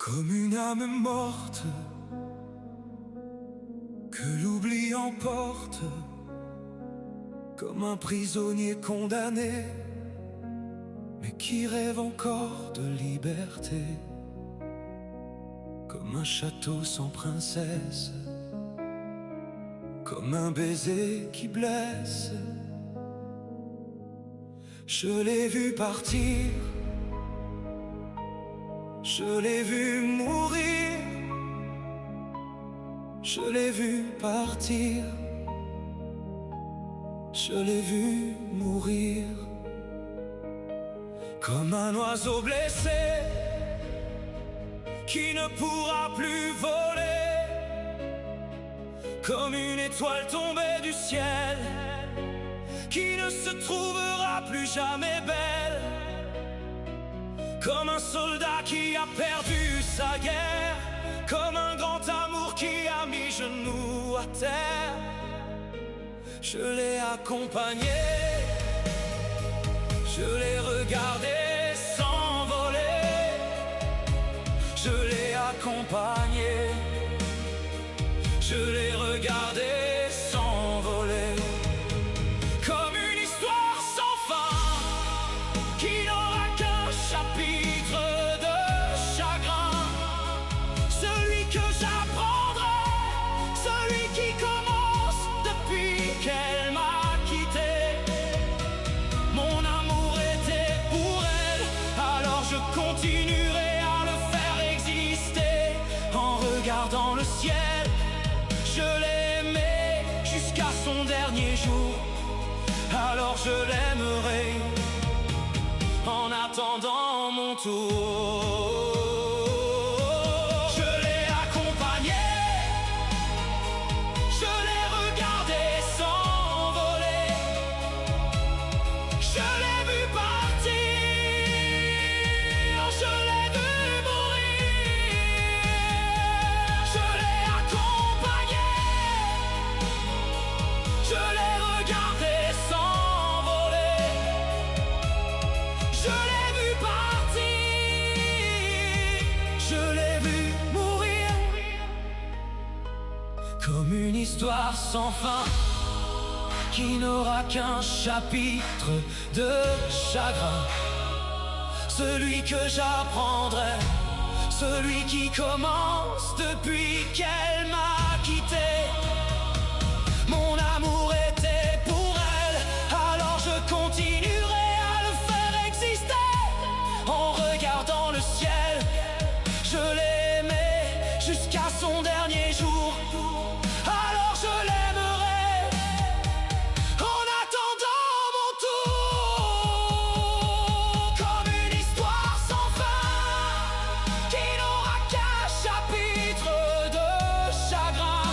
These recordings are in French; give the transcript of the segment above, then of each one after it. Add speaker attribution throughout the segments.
Speaker 1: Comme une âme morte que l'oubli emporte, comme un prisonnier condamné, mais qui rêve encore de liberté, comme un château sans princesse, comme un baiser qui blesse. Je l'ai vu partir, je l'ai vu mourir, je l'ai vu partir, je l'ai vu mourir. Comme un oiseau blessé qui ne pourra plus voler, comme une étoile tombée du ciel qui ne se trouvera plus jamais belle, comme un soldat qui a perdu sa guerre, comme un grand amour qui a mis genoux à terre. Je l'ai accompagné, je l'ai regardé s'envoler, je l'ai accompagné, je l'ai regardé s'envoler. Comme une histoire sans fin qui n'aura qu'un chapitre de chagrin, celui que j'apprendrai, celui qui commence depuis qu'elle m'a quitté. Mon amour était pour elle, alors je continuerai à le faire exister. En regardant le ciel, je l'aimais jusqu'à son dernier jour, alors je l'aimerai en attendant mon tour. Je l'ai accompagné, je l'ai regardé s'envoler, je l'ai vu partir, je l'ai vu mourir. Je l'ai accompagné, je l'ai regardé s'envoler, je l'ai vu partir, je l'ai vu mourir. Comme une histoire sans fin qui n'aura qu'un chapitre de chagrin, celui que j'apprendrai, celui qui commence depuis qu'elle m'a quitté. Mon amour était pour elle, alors je continuerai à le faire exister. En regardant le ciel, je l'aimais jusqu'à son dernier jour, alors je l'aimerai en attendant mon tour. Comme une histoire sans fin qui n'aura qu'un chapitre de chagrin,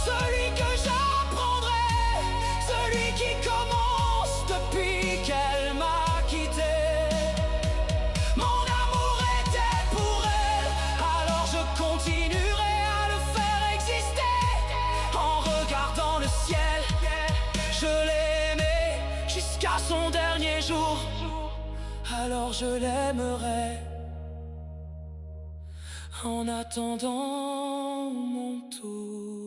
Speaker 1: celui que j'apprendrai, celui qui commence depuis qu'elle m'a quitté. Mon amour était pour elle, alors je continuerai à le faire exister. En regardant le ciel, je l'aimais jusqu'à son dernier jour, alors je l'aimerai en attendant mon tour.